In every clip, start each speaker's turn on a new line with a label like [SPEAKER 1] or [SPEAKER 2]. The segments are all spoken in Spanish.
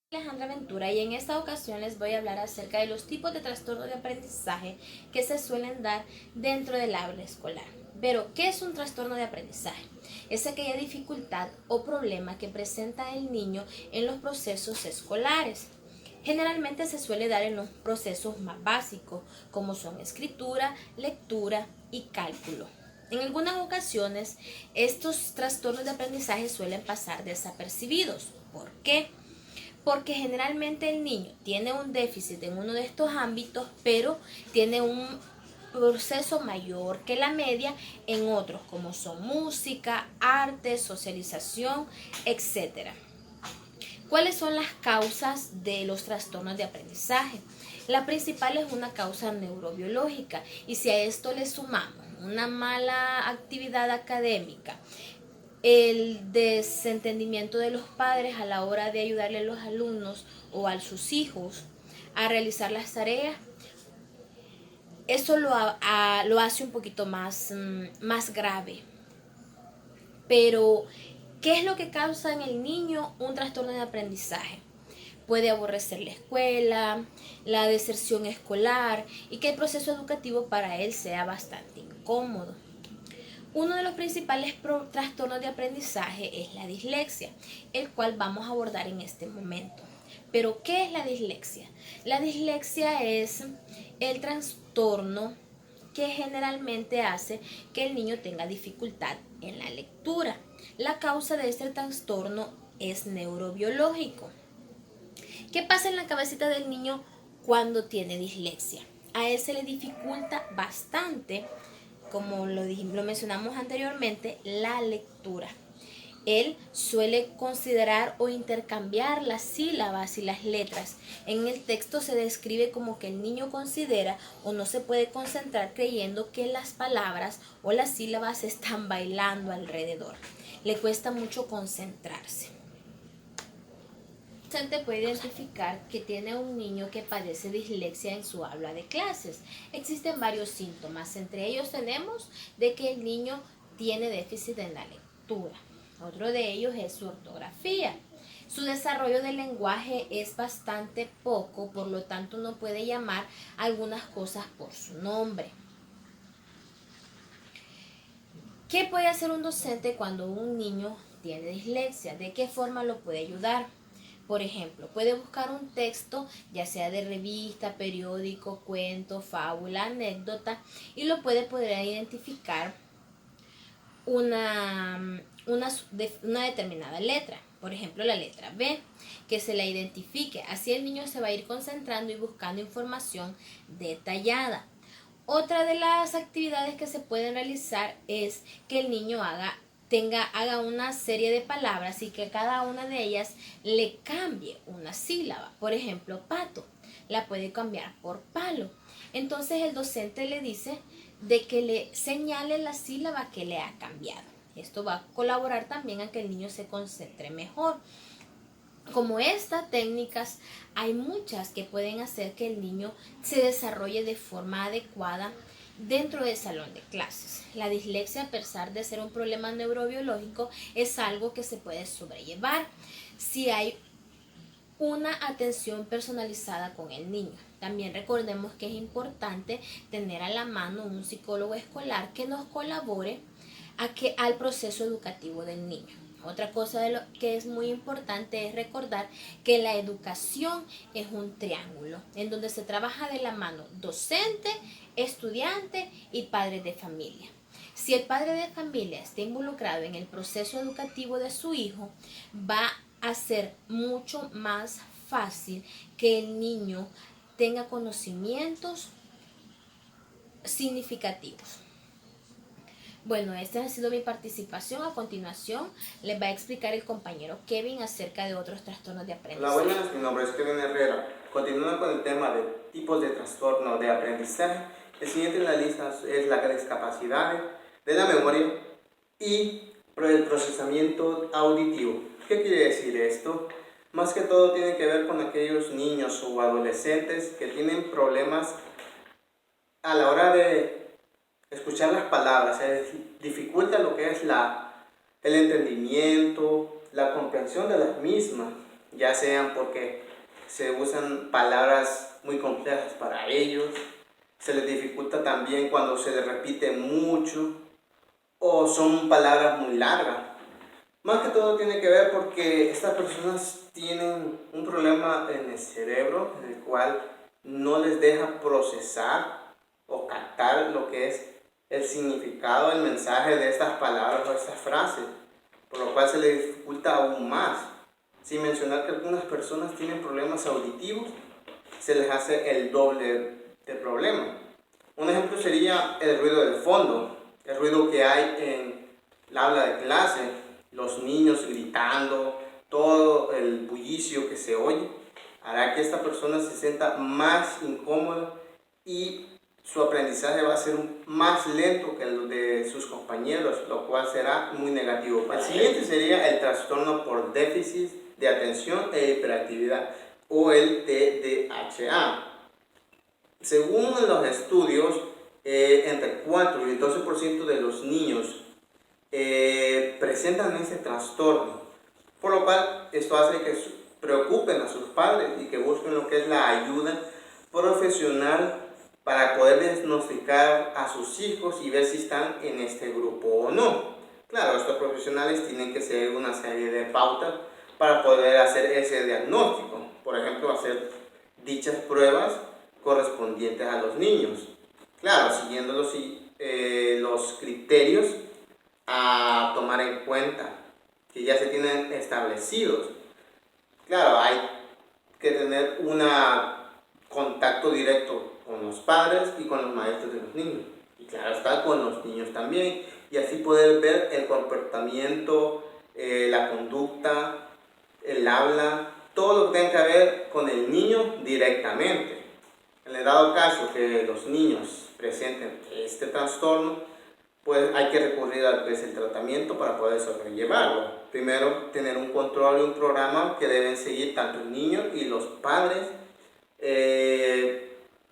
[SPEAKER 1] Alejandra Ventura y en esta ocasión les voy a hablar acerca de los tipos de trastornos de aprendizaje que se suelen dar dentro del aula escolar. Pero, ¿qué es un trastorno de aprendizaje? Es aquella dificultad o problema que presenta el niño en los procesos escolares. Generalmente se suele dar en los procesos más básicos, como son escritura, lectura y cálculo. En algunas ocasiones, estos trastornos de aprendizaje suelen pasar desapercibidos. ¿Por qué? Porque generalmente el niño tiene un déficit en uno de estos ámbitos, pero tiene un proceso mayor que la media en otros, como son música, arte, socialización, etcétera. ¿Cuáles son las causas de los trastornos de aprendizaje? La principal es una causa neurobiológica, y si a esto le sumamos una mala actividad académica, el desentendimiento de los padres a la hora de ayudarle a los alumnos o a sus hijos a realizar las tareas, eso lo hace un poquito más grave. Pero, ¿qué es lo que causa en el niño un trastorno de aprendizaje? Puede aborrecer la escuela, la deserción escolar y que el proceso educativo para él sea bastante incómodo. Uno de los principales trastornos de aprendizaje es la dislexia, el cual vamos a abordar en este momento. Pero, ¿qué es la dislexia? La dislexia es el trastorno que generalmente hace que el niño tenga dificultad en la lectura. La causa de este trastorno es neurobiológico. ¿Qué pasa en la cabecita del niño cuando tiene dislexia? A él se le dificulta bastante, como lo mencionamos anteriormente, la lectura. Él suele considerar o intercambiar las sílabas y las letras. En el texto se describe como que el niño considera o no se puede concentrar creyendo que las palabras o las sílabas están bailando alrededor. Le cuesta mucho concentrarse. El docente puede identificar que tiene un niño que padece dislexia en su aula de clases. Existen varios síntomas, entre ellos tenemos de que el niño tiene déficit en la lectura. Otro de ellos es su ortografía. Su desarrollo del lenguaje es bastante poco, por lo tanto no puede llamar algunas cosas por su nombre. ¿Qué puede hacer un docente cuando un niño tiene dislexia? ¿De qué forma lo puede ayudar? Por ejemplo, puede buscar un texto, ya sea de revista, periódico, cuento, fábula, anécdota, y lo puede poder identificar una determinada letra. Por ejemplo, la letra B, que se la identifique. Así el niño se va a ir concentrando y buscando información detallada. Otra de las actividades que se pueden realizar es que el niño haga una serie de palabras y que cada una de ellas le cambie una sílaba. Por ejemplo, pato, la puede cambiar por palo. Entonces el docente le dice de que le señale la sílaba que le ha cambiado. Esto va a colaborar también a que el niño se concentre mejor. Como estas técnicas, hay muchas que pueden hacer que el niño se desarrolle de forma adecuada dentro del salón de clases. La dislexia, a pesar de ser un problema neurobiológico, es algo que se puede sobrellevar si hay una atención personalizada con el niño. También recordemos que es importante tener a la mano un psicólogo escolar que nos colabore al proceso educativo del niño. Otra cosa de lo que es muy importante es recordar que la educación es un triángulo en donde se trabaja de la mano docente, estudiante y padre de familia. Si el padre de familia está involucrado en el proceso educativo de su hijo, va a ser mucho más fácil que el niño tenga conocimientos significativos. Bueno, esta ha sido mi participación. A continuación les va a explicar el compañero Kevin acerca de otros trastornos de aprendizaje.
[SPEAKER 2] Hola, buenas, mi nombre es Kevin Herrera. Continuando con el tema de tipos de trastorno de aprendizaje, el siguiente en la lista es la discapacidad de la memoria y el procesamiento auditivo. ¿Qué quiere decir esto? Más que todo tiene que ver con aquellos niños o adolescentes que tienen problemas a la hora de escuchar las palabras, se dificulta lo que es el entendimiento, la comprensión de las mismas. ya sean porque se usan palabras muy complejas para ellos, se les dificulta también cuando se les repite mucho o son palabras muy largas. Más que todo tiene que ver porque estas personas tienen un problema en el cerebro en el cual no les deja procesar o captar lo que es el significado, el mensaje de estas palabras o estas frases, por lo cual se les dificulta aún más. Sin mencionar que algunas personas tienen problemas auditivos, se les hace el doble de problema. Un ejemplo sería el ruido del fondo, el ruido que hay en la aula de clase, los niños gritando, todo el bullicio que se oye, hará que esta persona se sienta más incómoda y su aprendizaje va a ser más lento que el de sus compañeros, lo cual será muy negativo. El siguiente sería el trastorno por déficit de atención e hiperactividad, o el TDAH. Según los estudios, entre 4 y el 12% de los niños presentan ese trastorno, por lo cual esto hace que preocupen a sus padres y que busquen lo que es la ayuda profesional para poder diagnosticar a sus hijos y ver si están en este grupo o no. Claro, estos profesionales tienen que seguir una serie de pautas para poder hacer ese diagnóstico. Por ejemplo, hacer dichas pruebas correspondientes a los niños. Claro, siguiendo los criterios a tomar en cuenta que ya se tienen establecidos. Claro, hay que tener un contacto directo con los padres y con los maestros de los niños. Y claro está, con los niños también. Y así poder ver el comportamiento, la conducta, el habla, todo lo que tenga que ver con el niño directamente. En el dado caso que los niños presenten este trastorno, pues hay que recurrir al que es el tratamiento para poder sobrellevarlo. Primero, tener un control y un programa que deben seguir tanto el niño y los padres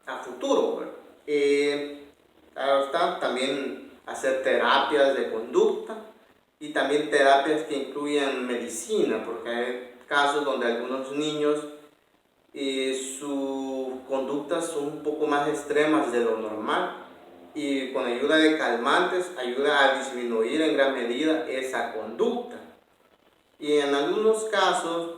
[SPEAKER 2] a futuro. Claro está, también hacer terapias de conducta y también terapias que incluyan medicina, porque hay casos donde algunos niños sus conductas son un poco más extremas de lo normal y con ayuda de calmantes ayuda a disminuir en gran medida esa conducta. Y en algunos casos,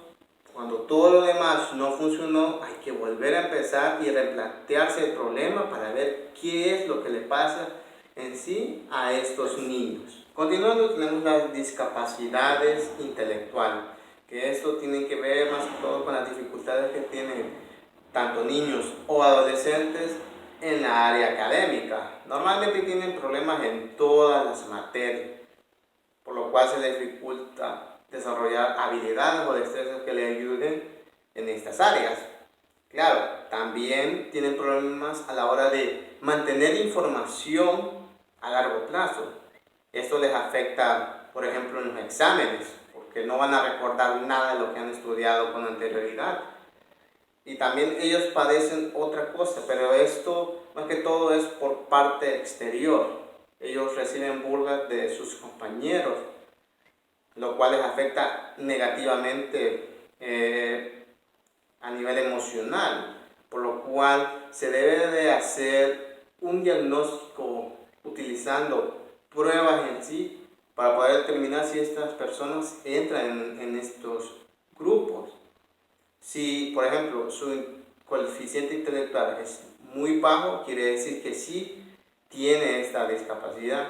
[SPEAKER 2] cuando todo lo demás no funcionó, hay que volver a empezar y replantearse el problema para ver qué es lo que le pasa en sí a estos niños. Continuando, tenemos las discapacidades intelectuales, que esto tiene que ver más que todo con las dificultades que tienen tanto niños o adolescentes en la área académica. Normalmente tienen problemas en todas las materias, por lo cual se les dificulta desarrollar habilidades o destrezas que le ayuden en estas áreas. Claro, también tienen problemas a la hora de mantener información a largo plazo. Esto les afecta, por ejemplo, en los exámenes, porque no van a recordar nada de lo que han estudiado con anterioridad. Y también ellos padecen otra cosa, pero esto más que todo es por parte exterior. Ellos reciben burlas de sus compañeros, lo cual les afecta negativamente a nivel emocional, por lo cual se debe de hacer un diagnóstico utilizando pruebas en sí para poder determinar si estas personas entran en estos grupos. Si, por ejemplo, su coeficiente intelectual es muy bajo, quiere decir que sí tiene esta discapacidad,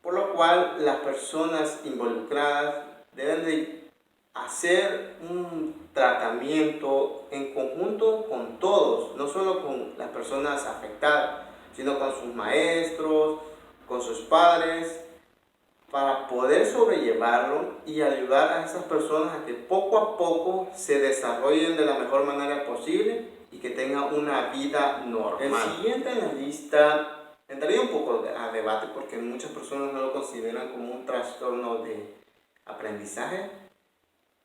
[SPEAKER 2] por lo cual las personas involucradas deben de hacer un tratamiento en conjunto con todos, no solo con las personas afectadas, sino con sus maestros, con sus padres, para poder sobrellevarlo y ayudar a esas personas a que poco a poco se desarrollen de la mejor manera posible y que tengan una vida normal. El siguiente en la lista entraría un poco a debate porque muchas personas no lo consideran como un trastorno de aprendizaje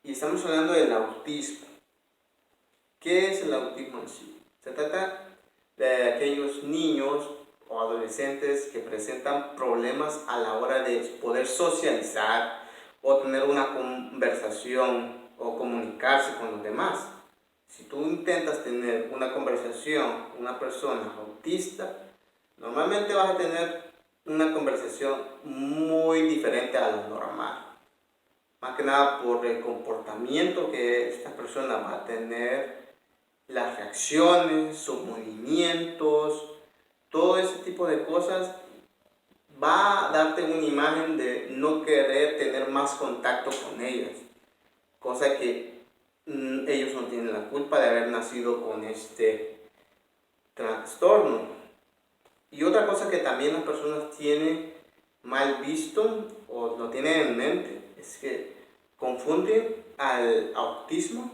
[SPEAKER 2] y estamos hablando del autismo. ¿Qué es el autismo en sí? Se trata de aquellos niños o adolescentes que presentan problemas a la hora de poder socializar o tener una conversación o comunicarse con los demás. Si tú intentas tener una conversación con una persona autista, normalmente vas a tener una conversación muy diferente a lo normal. Más que nada por el comportamiento que esta persona va a tener, las reacciones, sus movimientos, todo ese tipo de cosas va a darte una imagen de no querer tener más contacto con ellas. Cosa que ellos no tienen la culpa de haber nacido con este trastorno. Y otra cosa que también las personas tienen mal visto o lo tienen en mente es que confunden al autismo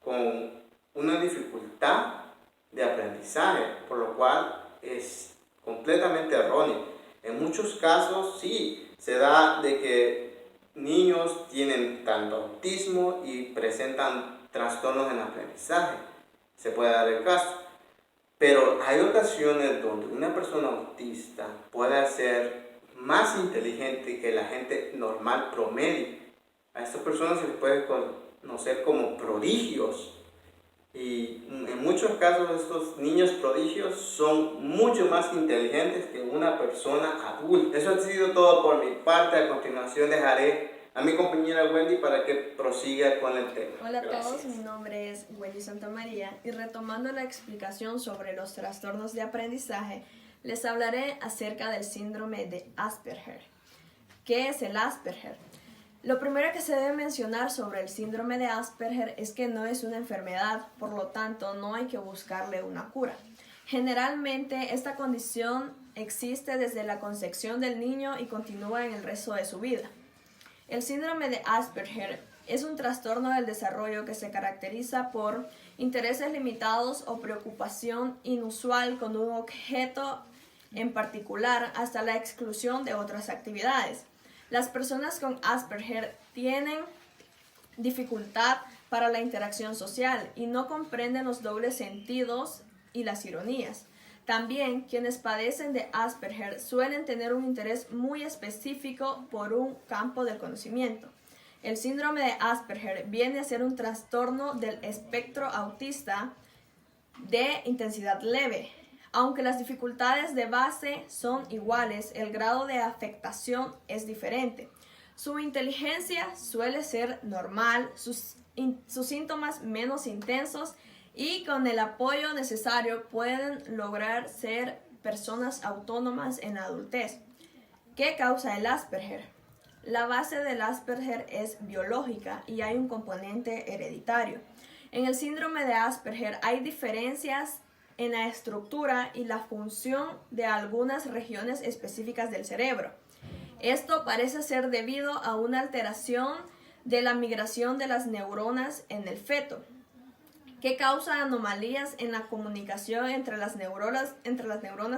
[SPEAKER 2] con una dificultad de aprendizaje, por lo cual es completamente erróneo. En muchos casos sí se da de que niños tienen tanto autismo y presentan trastornos en aprendizaje, se puede dar el caso. Pero hay ocasiones donde una persona autista puede ser más inteligente que la gente normal promedio. A estas personas se les puede conocer como prodigios. Y en muchos casos estos niños prodigios son mucho más inteligentes que una persona adulta. Eso ha sido todo por mi parte. A continuación dejaré a mi compañera Wendy para que prosiga con el tema.
[SPEAKER 3] Hola a
[SPEAKER 2] Gracias.
[SPEAKER 3] todos, mi nombre es Wendy Santamaría y retomando la explicación sobre los trastornos de aprendizaje, les hablaré acerca del síndrome de Asperger. ¿Qué es el Asperger? Lo primero que se debe mencionar sobre el síndrome de Asperger es que no es una enfermedad, por lo tanto no hay que buscarle una cura. Generalmente esta condición existe desde la concepción del niño y continúa en el resto de su vida. El síndrome de Asperger es un trastorno del desarrollo que se caracteriza por intereses limitados o preocupación inusual con un objeto en particular hasta la exclusión de otras actividades. Las personas con Asperger tienen dificultad para la interacción social y no comprenden los dobles sentidos y las ironías. También quienes padecen de Asperger suelen tener un interés muy específico por un campo del conocimiento. El síndrome de Asperger viene a ser un trastorno del espectro autista de intensidad leve. Aunque las dificultades de base son iguales, el grado de afectación es diferente. Su inteligencia suele ser normal, sus síntomas menos intensos y con el apoyo necesario pueden lograr ser personas autónomas en la adultez. ¿Qué causa el Asperger? La base del Asperger es biológica y hay un componente hereditario. En el síndrome de Asperger hay diferencias en la estructura y la función de algunas regiones específicas del cerebro. Esto parece ser debido a una alteración de la migración de las neuronas en el feto, que causa anomalías en la comunicación entre las neuronas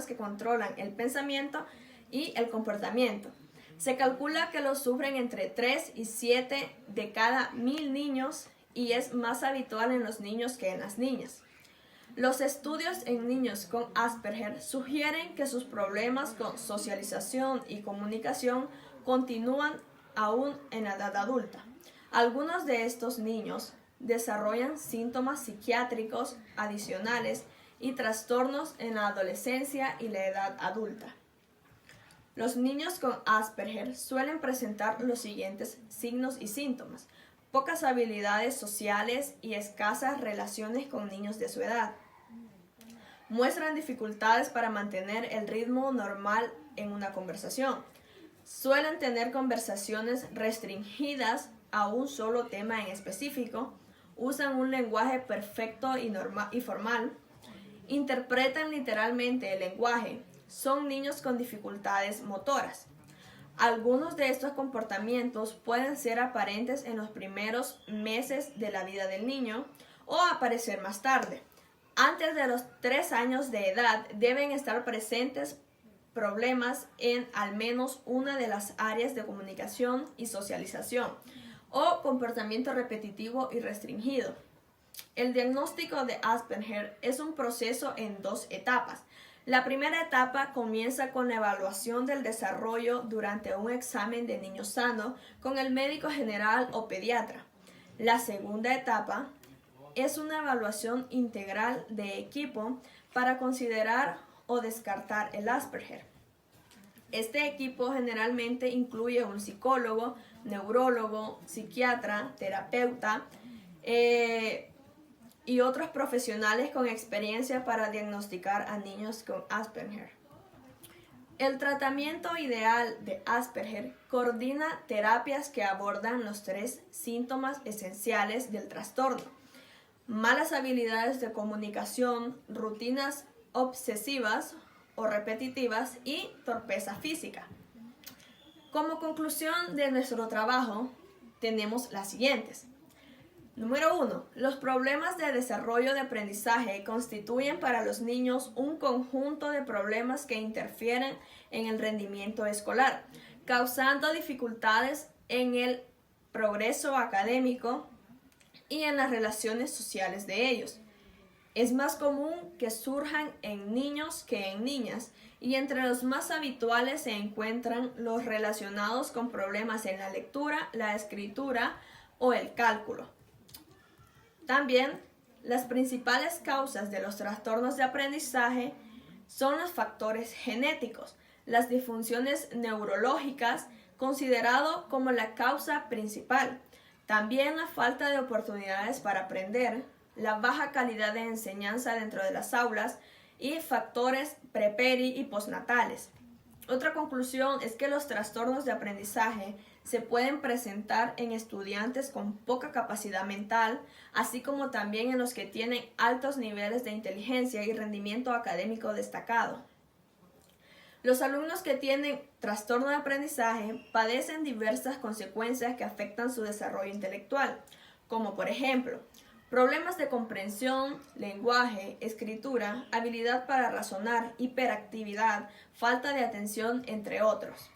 [SPEAKER 3] que controlan el pensamiento y el comportamiento. Se calcula que lo sufren entre 3 y 7 de cada 1000 niños y es más habitual en los niños que en las niñas. Los estudios en niños con Asperger sugieren que sus problemas con socialización y comunicación continúan aún en la edad adulta. Algunos de estos niños desarrollan síntomas psiquiátricos adicionales y trastornos en la adolescencia y la edad adulta. Los niños con Asperger suelen presentar los siguientes signos y síntomas: pocas habilidades sociales y escasas relaciones con niños de su edad. Muestran dificultades para mantener el ritmo normal en una conversación. Suelen tener conversaciones restringidas a un solo tema en específico. Usan un lenguaje perfecto y formal. Interpretan literalmente el lenguaje. Son niños con dificultades motoras. Algunos de estos comportamientos pueden ser aparentes en los primeros meses de la vida del niño o aparecer más tarde. Antes de los 3 años de edad deben estar presentes problemas en al menos una de las áreas de comunicación y socialización o comportamiento repetitivo y restringido. El diagnóstico de Asperger es un proceso en 2 etapas. La primera etapa comienza con la evaluación del desarrollo durante un examen de niño sano con el médico general o pediatra. La segunda etapa es una evaluación integral de equipo para considerar o descartar el Asperger. Este equipo generalmente incluye un psicólogo, neurólogo, psiquiatra, terapeuta y otros profesionales con experiencia para diagnosticar a niños con Asperger. El tratamiento ideal de Asperger coordina terapias que abordan los 3 síntomas esenciales del trastorno: malas habilidades de comunicación, rutinas obsesivas o repetitivas y torpeza física. Como conclusión de nuestro trabajo, tenemos las siguientes. Número 1. Los problemas de desarrollo de aprendizaje constituyen para los niños un conjunto de problemas que interfieren en el rendimiento escolar, causando dificultades en el progreso académico y en las relaciones sociales de ellos. Es más común que surjan en niños que en niñas, y entre los más habituales se encuentran los relacionados con problemas en la lectura, la escritura o el cálculo. También, las principales causas de los trastornos de aprendizaje son los factores genéticos, las disfunciones neurológicas, considerado como la causa principal. También la falta de oportunidades para aprender, la baja calidad de enseñanza dentro de las aulas y factores preperi y postnatales. Otra conclusión es que los trastornos de aprendizaje se pueden presentar en estudiantes con poca capacidad mental, así como también en los que tienen altos niveles de inteligencia y rendimiento académico destacado. Los alumnos que tienen trastorno de aprendizaje padecen diversas consecuencias que afectan su desarrollo intelectual, como por ejemplo, problemas de comprensión, lenguaje, escritura, habilidad para razonar, hiperactividad, falta de atención, entre otros.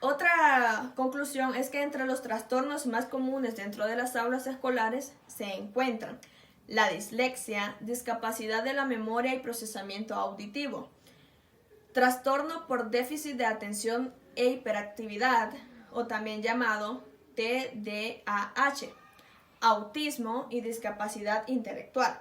[SPEAKER 3] Otra conclusión es que entre los trastornos más comunes dentro de las aulas escolares se encuentran la dislexia, discapacidad de la memoria y procesamiento auditivo, trastorno por déficit de atención e hiperactividad, o también llamado TDAH, autismo y discapacidad intelectual.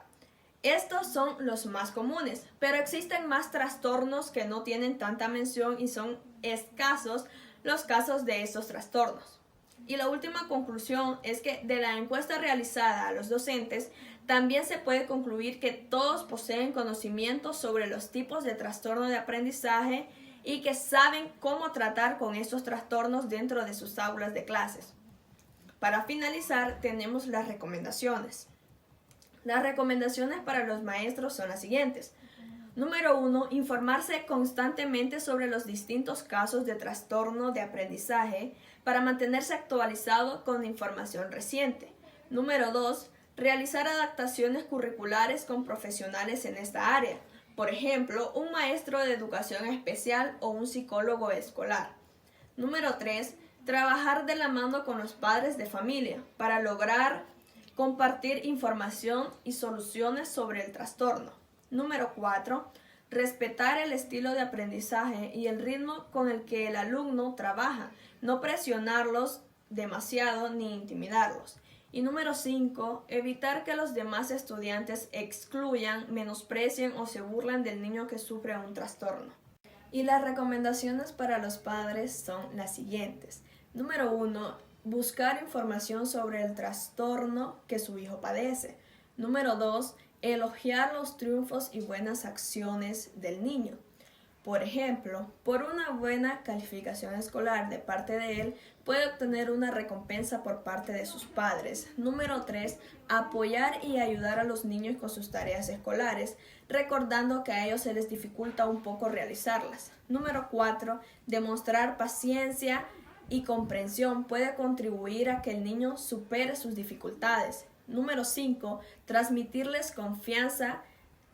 [SPEAKER 3] Estos son los más comunes, pero existen más trastornos que no tienen tanta mención y son escasos los casos de estos trastornos. Y la última conclusión es que de la encuesta realizada a los docentes, también se puede concluir que todos poseen conocimientos sobre los tipos de trastorno de aprendizaje y que saben cómo tratar con estos trastornos dentro de sus aulas de clases. Para finalizar, tenemos las recomendaciones. Las recomendaciones para los maestros son las siguientes. Número 1. Informarse constantemente sobre los distintos casos de trastorno de aprendizaje para mantenerse actualizado con información reciente. Número 2. Realizar adaptaciones curriculares con profesionales en esta área. Por ejemplo, un maestro de educación especial o un psicólogo escolar. Número 3. Trabajar de la mano con los padres de familia para lograr compartir información y soluciones sobre el trastorno. Número 4. Respetar el estilo de aprendizaje y el ritmo con el que el alumno trabaja, no presionarlos demasiado ni intimidarlos. Y número 5. Evitar que los demás estudiantes excluyan, menosprecien o se burlen del niño que sufre un trastorno. Y las recomendaciones para los padres son las siguientes. Número 1. Buscar información sobre el trastorno que su hijo padece. Número 2. Elogiar los triunfos y buenas acciones del niño. Por ejemplo, por una buena calificación escolar de parte de él, puede obtener una recompensa por parte de sus padres. Número 3. Apoyar y ayudar a los niños con sus tareas escolares, recordando que a ellos se les dificulta un poco realizarlas. Número 4. Demostrar paciencia y comprensión puede contribuir a que el niño supere sus dificultades. Número 5. Transmitirles confianza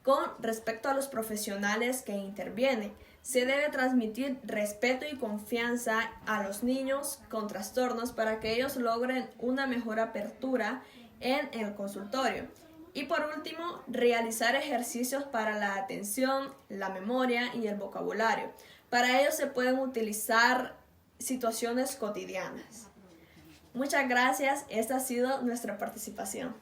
[SPEAKER 3] con respecto a los profesionales que intervienen. Se debe transmitir respeto y confianza a los niños con trastornos para que ellos logren una mejor apertura en el consultorio. Y por último, realizar ejercicios para la atención, la memoria y el vocabulario. Para ello se pueden utilizar situaciones cotidianas. Muchas gracias, esta ha sido nuestra participación.